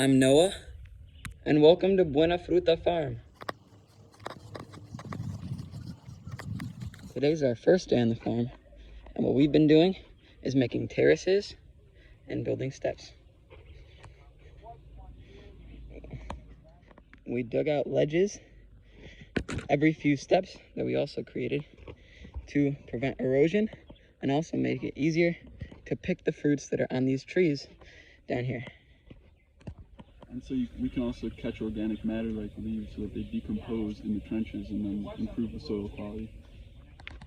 I'm Noah, and welcome to Buena Fruta Farm. Today's our first day on the farm, and what we've been doing is making terraces and building steps. We dug out ledges every few steps that we also created to prevent erosion and also make it easier to pick the fruits that are on these trees down here. And so we can also catch organic matter like leaves so that they decompose in the trenches and then improve the soil quality.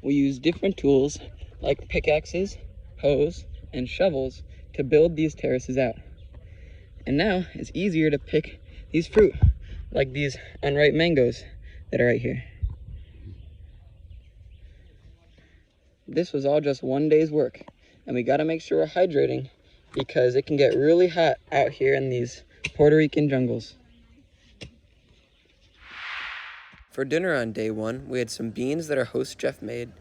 We use different tools like pickaxes, hoes, and shovels to build these terraces out. And now it's easier to pick these fruit, like these unripe mangoes that are right here. This was all just one day's work, and we gotta make sure we're hydrating because it can get really hot out here in these Puerto Rican jungles. For dinner on day one, we had some beans that our host Jeff made,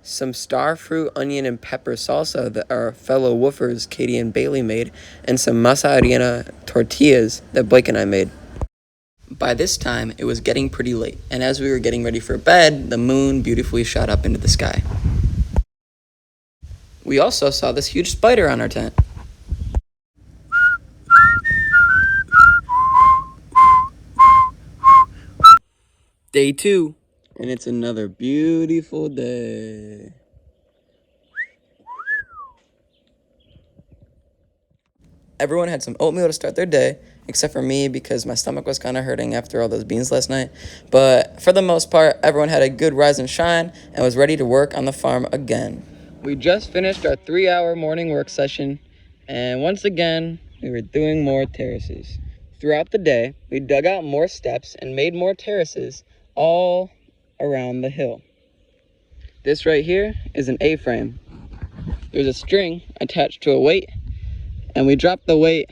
some star fruit, onion, and pepper salsa that our fellow woofers Katie and Bailey made, and some masa harina tortillas that Blake and I made. By this time, it was getting pretty late, and as we were getting ready for bed, the moon beautifully shot up into the sky. We also saw this huge spider on our tent. Day 2, and it's another beautiful day. Everyone had some oatmeal to start their day, except for me because my stomach was kind of hurting after all those beans last night. But for the most part, everyone had a good rise and shine and was ready to work on the farm again. We just finished our 3-hour morning work session, and once again, we were doing more terraces. Throughout the day, we dug out more steps and made more terraces all around the hill. This right here is an A-frame. There's a string attached to a weight, and we drop the weight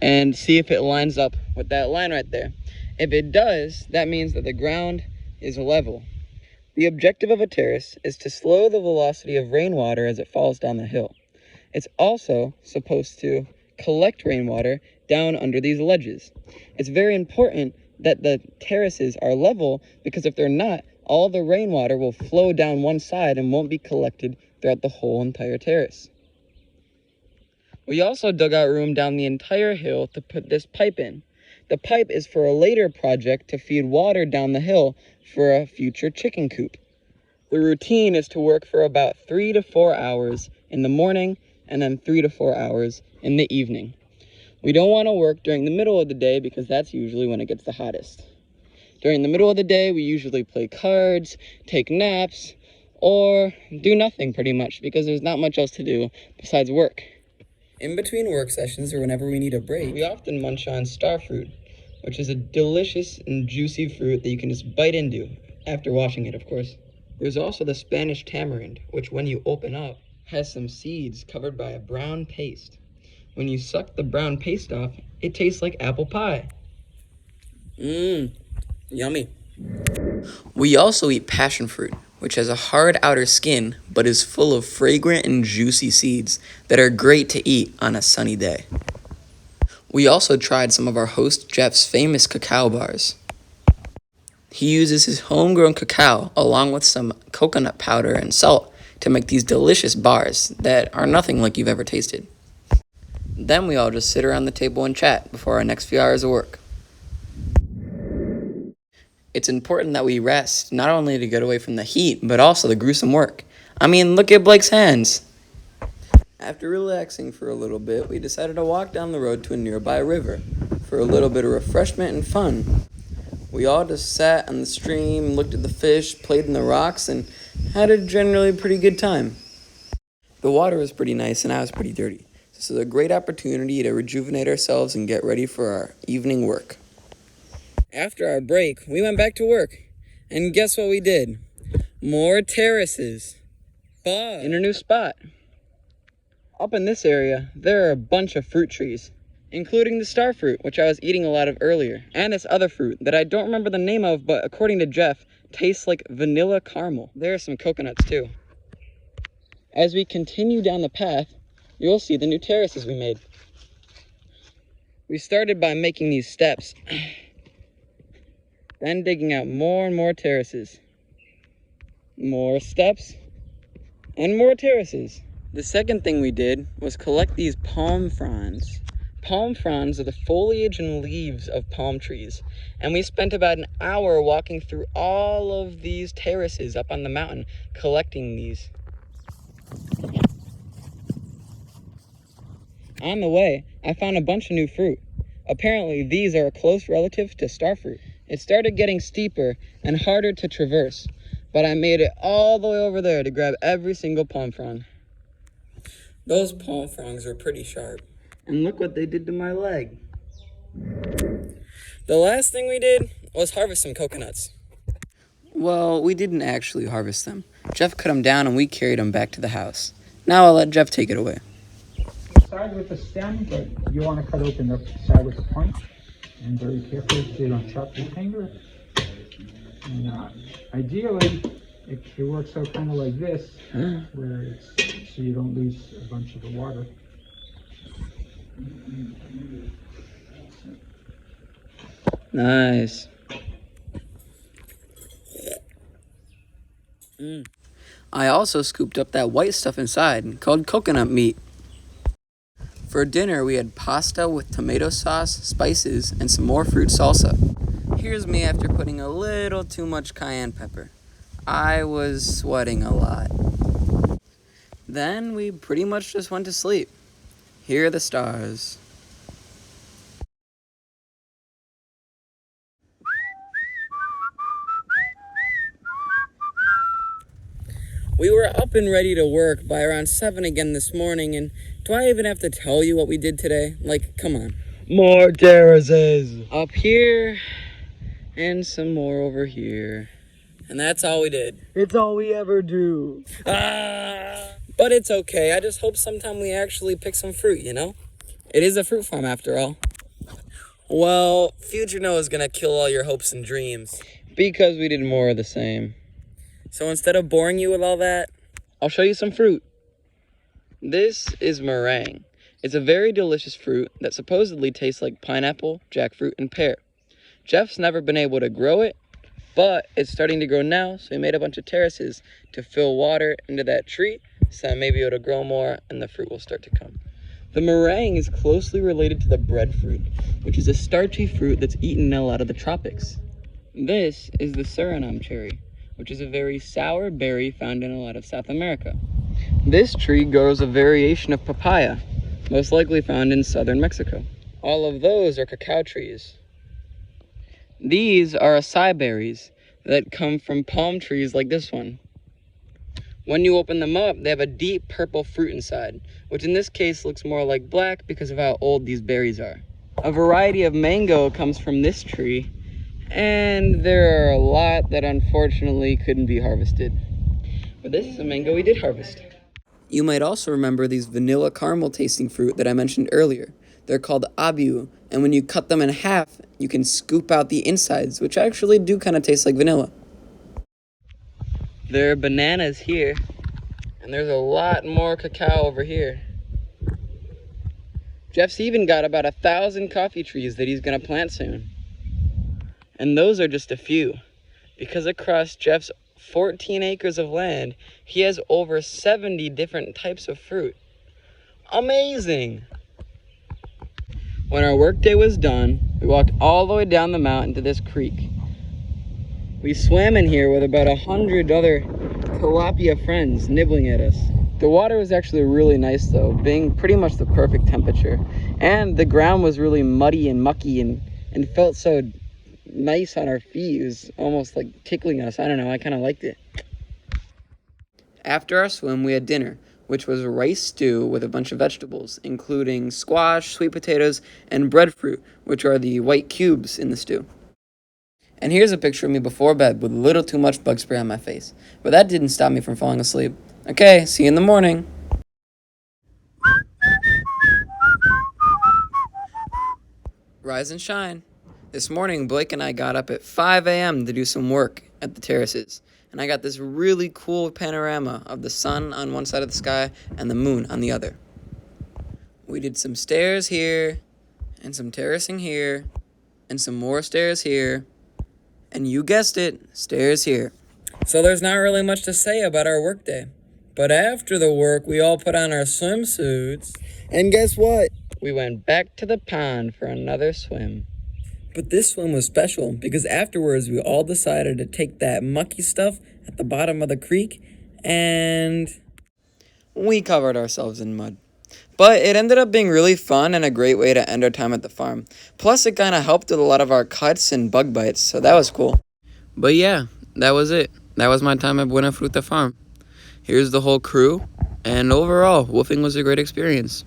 and see if it lines up with that line right there. If it does, that means that the ground is level. The objective of a terrace is to slow the velocity of rainwater as it falls down the hill. It's also supposed to collect rainwater down under these ledges. It's very important that the terraces are level because if they're not, all the rainwater will flow down one side and won't be collected throughout the whole entire terrace. We also dug out room down the entire hill to put this pipe in. The pipe is for a later project to feed water down the hill for a future chicken coop. The routine is to work for about 3 to 4 hours in the morning and then 3 to 4 hours in the evening. We don't want to work during the middle of the day because that's usually when it gets the hottest. During the middle of the day, we usually play cards, take naps, or do nothing pretty much because there's not much else to do besides work. In between work sessions or whenever we need a break, we often munch on star fruit, which is a delicious and juicy fruit that you can just bite into, after washing it, of course. There's also the Spanish tamarind, which when you open up, has some seeds covered by a brown paste. When you suck the brown paste off, it tastes like apple pie. Yummy. We also eat passion fruit, which has a hard outer skin, but is full of fragrant and juicy seeds that are great to eat on a sunny day. We also tried some of our host Jeff's famous cacao bars. He uses his homegrown cacao along with some coconut powder and salt to make these delicious bars that are nothing like you've ever tasted. Then we all just sit around the table and chat before our next few hours of work. It's important that we rest, not only to get away from the heat, but also the gruesome work. I mean, look at Blake's hands. After relaxing for a little bit, we decided to walk down the road to a nearby river for a little bit of refreshment and fun. We all just sat on the stream, looked at the fish, played in the rocks, and had a generally pretty good time. The water was pretty nice and I was pretty dirty. This is a great opportunity to rejuvenate ourselves and get ready for our evening work. After our break, we went back to work. And guess what we did? More terraces. But in a new spot. Up in this area, there are a bunch of fruit trees, including the star fruit, which I was eating a lot of earlier, and this other fruit that I don't remember the name of, but according to Jeff, tastes like vanilla caramel. There are some coconuts too. As we continue down the path, you'll see the new terraces we made. We started by making these steps, then digging out more and more terraces. More steps, and more terraces. The second thing we did was collect these palm fronds. Palm fronds are the foliage and leaves of palm trees, and we spent about an hour walking through all of these terraces up on the mountain collecting these. On the way, I found a bunch of new fruit. Apparently, these are a close relative to starfruit. It started getting steeper and harder to traverse, but I made it all the way over there to grab every single palm frond. Those palm fronds were pretty sharp. And look what they did to my leg. The last thing we did was harvest some coconuts. Well, we didn't actually harvest them. Jeff cut them down and we carried them back to the house. Now I'll let Jeff take it away. Side with the stem, but you want to cut open the side with the point, and very carefully so you don't chop your finger. And ideally, it works out kind of like this, where it's so you don't lose a bunch of the water. Nice. I also scooped up that white stuff inside called coconut meat. For dinner, we had pasta with tomato sauce, spices, and some more fruit salsa. Here's me after putting a little too much cayenne pepper. I was sweating a lot. Then we pretty much just went to sleep. Here are the stars. We were up and ready to work by around 7 again this morning, and do I even have to tell you what we did today? Like, come on. More terraces. Up here, and some more over here. And that's all we did. It's all we ever do. But it's okay. I just hope sometime we actually pick some fruit, you know? It is a fruit farm after all. Well, future Noah is gonna kill all your hopes and dreams. Because we did more of the same. So instead of boring you with all that, I'll show you some fruit. This is meringue. It's a very delicious fruit that supposedly tastes like pineapple, jackfruit, and pear. Jeff's never been able to grow it, but it's starting to grow now, so he made a bunch of terraces to fill water into that tree, so that maybe it'll grow more and the fruit will start to come. The meringue is closely related to the breadfruit, which is a starchy fruit that's eaten in a lot of the tropics. This is the Suriname cherry, which is a very sour berry found in a lot of South America. This tree grows a variation of papaya, most likely found in southern Mexico. All of those are cacao trees. These are acai berries that come from palm trees like this one. When you open them up, they have a deep purple fruit inside, which in this case looks more like black because of how old these berries are. A variety of mango comes from this tree, and there are a lot that unfortunately couldn't be harvested. But this is a mango we did harvest. You might also remember these vanilla caramel tasting fruit that I mentioned earlier. They're called abu, and when you cut them in half, you can scoop out the insides, which actually do kind of taste like vanilla. There are bananas here, and there's a lot more cacao over here. Jeff's even got about 1,000 coffee trees that he's gonna plant soon. And those are just a few, because across Jeff's 14 acres of land, he has over 70 different types of fruit. Amazing! When our workday was done, we walked all the way down the mountain to this creek. We swam in here with about 100 other tilapia friends nibbling at us. The water was actually really nice though, being pretty much the perfect temperature. And the ground was really muddy and mucky and felt so nice on our feet. It was almost like tickling us. I don't know, I kind of liked it. After our swim, we had dinner, which was a rice stew with a bunch of vegetables, including squash, sweet potatoes, and breadfruit, which are the white cubes in the stew. And here's a picture of me before bed with a little too much bug spray on my face. But that didn't stop me from falling asleep. Okay, see you in the morning. Rise and shine. This morning, Blake and I got up at 5 a.m. to do some work at the terraces. And I got this really cool panorama of the sun on one side of the sky and the moon on the other. We did some stairs here and some terracing here, and some more stairs here, and you guessed it, stairs here. So there's not really much to say about our workday. But after the work, we all put on our swimsuits. And guess what? We went back to the pond for another swim. But this swim was special because afterwards we all decided to take that mucky stuff at the bottom of the creek and we covered ourselves in mud. But it ended up being really fun and a great way to end our time at the farm. Plus it kind of helped with a lot of our cuts and bug bites, so that was cool. But yeah, that was it. That was my time at Buena Fruta farm. Here's the whole crew, and overall, woofing was a great experience.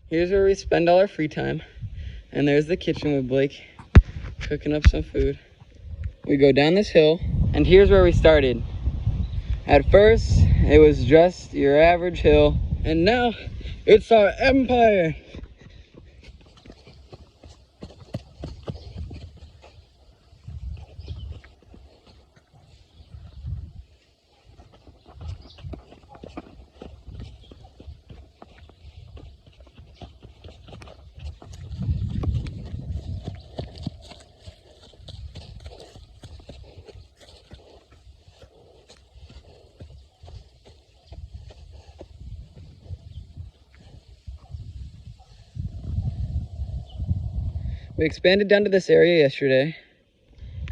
Here's where we spend all our free time. And there's the kitchen with Blake cooking up some food. We go down this hill, and here's where we started. At first, it was just your average hill, and now it's our empire. We expanded down to this area yesterday,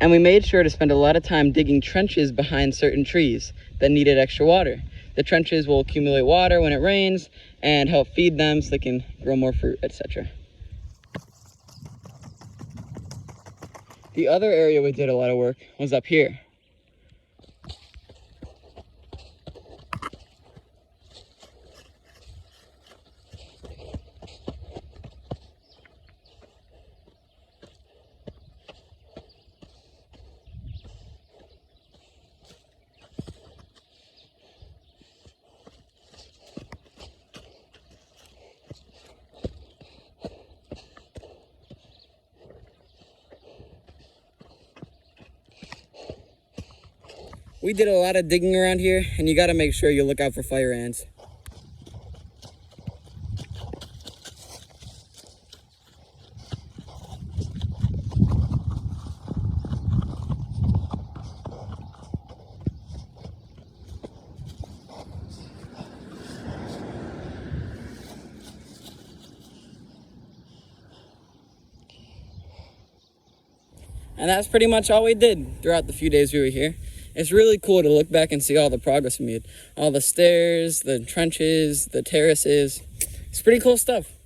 and we made sure to spend a lot of time digging trenches behind certain trees that needed extra water. The trenches will accumulate water when it rains and help feed them so they can grow more fruit, etc. The other area we did a lot of work was up here. We did a lot of digging around here, and you gotta make sure you look out for fire ants. And that's pretty much all we did throughout the few days we were here. It's really cool to look back and see all the progress we made. All the stairs, the trenches, the terraces. It's pretty cool stuff.